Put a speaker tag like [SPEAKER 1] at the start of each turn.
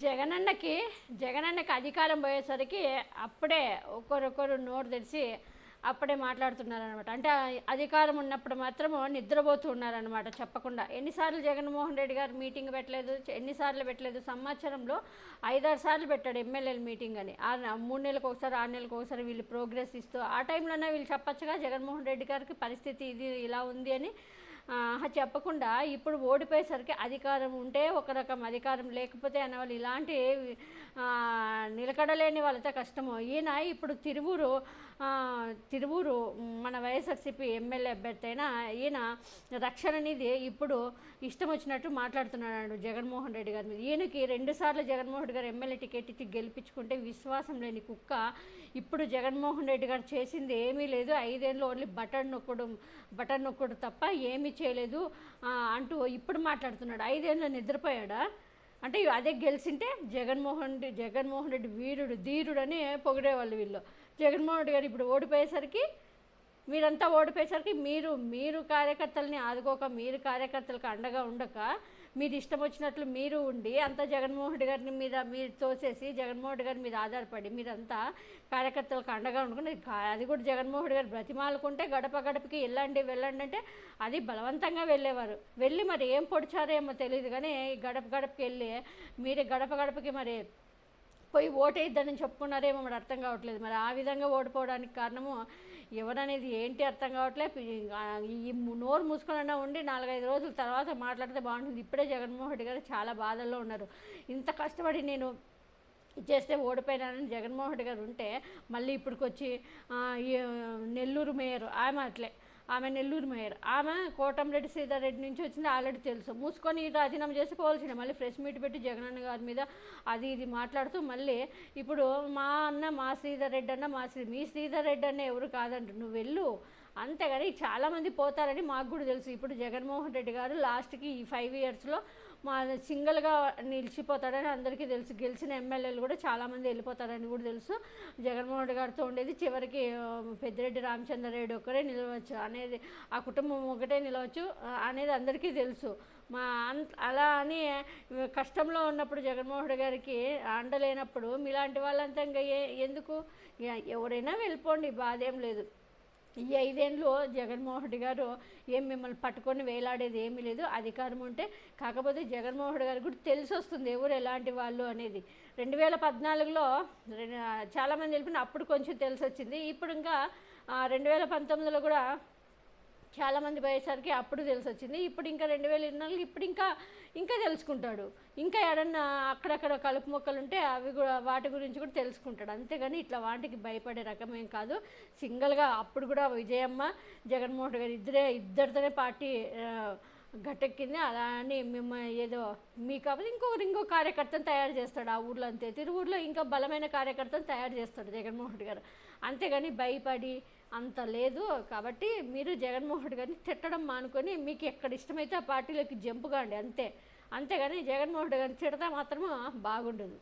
[SPEAKER 1] జగనన్నకి జగనన్నకి అధికారం పోయేసరికి అప్పుడే ఒకరొకరు నోరు తెరిచి అప్పుడే మాట్లాడుతున్నారనమాట. అంటే అధికారం ఉన్నప్పుడు మాత్రము నిద్రపోతూ ఉన్నారనమాట చెప్పకుండా. ఎన్నిసార్లు జగన్మోహన్ రెడ్డి గారు మీటింగ్ పెట్టలేదు, ఎన్నిసార్లు పెట్టలేదు, సంవత్సరంలో 5-6 సార్లు పెట్టాడు ఎమ్మెల్యేల మీటింగ్ అని. 3 నెలలకు ఒకసారి 6 నెలలకు ఒకసారి వీళ్ళు ప్రోగ్రెస్ ఇస్తూ ఆ టైంలోనే వీళ్ళు చెప్పచ్చుగా జగన్మోహన్ రెడ్డి గారికి పరిస్థితి ఇది ఇలా ఉంది అని. చెప్పకుండా ఇప్పుడు ఓడిపోయేసరికి అధికారం ఉంటే ఒక రకం, అధికారం లేకపోతే అనేవాళ్ళు. ఇలాంటి నిలకడలేని వాళ్ళతో కష్టము. ఈయన ఇప్పుడు తిరువూరు మన వైఎస్ఆర్సీపీ ఎమ్మెల్యే అభ్యర్థి అయినా ఈయన రక్షణ నిధి ఇప్పుడు ఇష్టం వచ్చినట్టు మాట్లాడుతున్నాడు జగన్మోహన్ రెడ్డి గారి మీద. ఈయనకి 2 సార్లు జగన్మోహన్ రెడ్డి గారు ఎమ్మెల్యే టికెట్ ఇచ్చి గెలిపించుకుంటే విశ్వాసం లేని కుక్క ఇప్పుడు జగన్మోహన్ రెడ్డి గారు చేసింది ఏమీ లేదు, 5 ఏళ్ళు ఓన్లీ బటన్ నొక్కుడు తప్ప ఏమీ చేయలేదు అంటూ ఇప్పుడు మాట్లాడుతున్నాడు. 5 ఏళ్ళు నిద్రపోయాడా? అంటే అదే గెలిచింటే జగన్మోహన్ రెడ్డి వీరుడు ధీరుడు అని పొగిడేవాళ్ళు వీళ్ళు. జగన్మోహన్ రెడ్డి గారు ఇప్పుడు ఓడిపోయేసరికి, మీరంతా ఓడిపోయేసరికి మీరు కార్యకర్తలని ఆదుకోక, మీరు కార్యకర్తలకు అండగా ఉండక, మీరు ఇష్టం వచ్చినట్లు మీరు ఉండి అంతా జగన్మోహన్ రెడ్డి గారిని మీద మీరు తోసేసి జగన్మోహన్ రెడ్డి గారి మీద ఆధారపడి మీరంతా కార్యకర్తలకు అండగా ఉండకుండా, అది కూడా జగన్మోహన్ రెడ్డి గారు బ్రతిమాలుకుంటే గడప గడపకి వెళ్ళండి అంటే అది బలవంతంగా వెళ్ళేవారు. వెళ్ళి మరి ఏం పొడిచారేమో తెలియదు కానీ గడప గడపకి వెళ్ళి మీరు గడప గడపకి మరి పోయి ఓటేద్దని చెప్పుకున్నారేమో మరి అర్థం కావట్లేదు. మరి ఆ విధంగా ఓడిపోవడానికి కారణము ఎవరనేది ఏంటి అర్థం కావట్లేదు. ఈ నోరు మూసుకొనన్నా ఉండి 4-5 రోజుల తర్వాత మాట్లాడితే బాగుంటుంది. ఇప్పుడే జగన్మోహన్ రెడ్డి గారు చాలా బాధల్లో ఉన్నారు. ఇంత కష్టపడి నేను చేస్తే ఓడిపోయినానని జగన్మోహన్ రెడ్డి గారు ఉంటే మళ్ళీ ఇప్పటికొచ్చి నెల్లూరు మేయర్ ఆమె నెల్లూరు మేయర్, ఆమె కోటంరెడ్డి శ్రీధర్ రెడ్డి నుంచి వచ్చింది ఆల్రెడీ తెలుసు. మూసుకొని రాజీనామా చేసి పోవాల్సిందే. మళ్ళీ ఫ్రెష్ మీట్ పెట్టి జగనన్న గారి మీద అది ఇది మాట్లాడుతూ మళ్ళీ ఇప్పుడు మా శ్రీధర్ రెడ్డి అన్న మీ శ్రీధర్ రెడ్డి అన్న ఎవరు కాదంట, నువ్వు వెళ్ళు అంతేగాని చాలామంది పోతారని మాకు కూడా తెలుసు. ఇప్పుడు జగన్మోహన్ రెడ్డి గారు లాస్ట్కి ఈ 5 ఇయర్స్లో సింగిల్గా నిలిచిపోతాడని అందరికీ తెలుసు. గెలిచిన ఎమ్మెల్యేలు కూడా చాలామంది వెళ్ళిపోతారని కూడా తెలుసు. జగన్మోహన్ రెడ్డి గారితో ఉండేది చివరికి పెద్దిరెడ్డి రామచంద్రారెడ్డి ఒక్కరే నిలవచ్చు అనేది, ఆ కుటుంబం ఒకటే నిలవచ్చు అనేది అందరికీ తెలుసు. అలా అని కష్టంలో ఉన్నప్పుడు జగన్మోహన్ రెడ్డి గారికి అండలేనప్పుడు మీలాంటి వాళ్ళంతా ఇంకా ఎందుకు? ఎవరైనా వెళ్ళిపోండి, బాధ ఏం లేదు. ఈ 5 ఏళ్ళు జగన్మోహన్ రెడ్డి గారు ఏం మిమ్మల్ని పట్టుకొని వేలాడేది ఏమీ లేదు. అధికారం ఉంటే, కాకపోతే జగన్మోహన్ రెడ్డి గారికి కూడా తెలిసి వస్తుంది ఎవరు ఎలాంటి వాళ్ళు అనేది. 2014లో చాలామంది వెళ్ళిపోయిన అప్పుడు కొంచెం తెలిసి వచ్చింది. ఇప్పుడు ఇంకా 2019లో కూడా చాలామంది పోయేసరికి అప్పుడు తెలిసి వచ్చింది. ఇప్పుడు ఇంకా 2024 ఇప్పుడు ఇంకా తెలుసుకుంటాడు. ఇంకా ఏడన్నా అక్కడక్కడ కలుపు మొక్కలు ఉంటే అవి కూడా వాటి గురించి కూడా తెలుసుకుంటాడు. అంతేగాని ఇట్లా వాటికి భయపడే రకమేం కాదు. సింగిల్గా అప్పుడు కూడా విజయమ్మ జగన్మోహన్ గారు ఇద్దరితోనే పార్టీ గట్టెక్కింది. అలా అని ఏదో మీ కాబట్టి ఇంకో కార్యకర్తను తయారు చేస్తాడు ఆ ఊర్లో. అంతే తిరువూరులో ఇంకా బలమైన కార్యకర్తను తయారు చేస్తాడు జగన్మోహన్ రెడ్డి గారు. అంతేగాని భయపడి అంత లేదు. కాబట్టి మీరు జగన్మోహన్ రెడ్డి గారిని తిట్టడం మానుకొని మీకు ఎక్కడ ఇష్టమైతే ఆ పార్టీలోకి జంపు కాండి అంతేగాని జగన్మోహన్ రెడ్డి గారిని తిడతా మాత్రము బాగుండదు.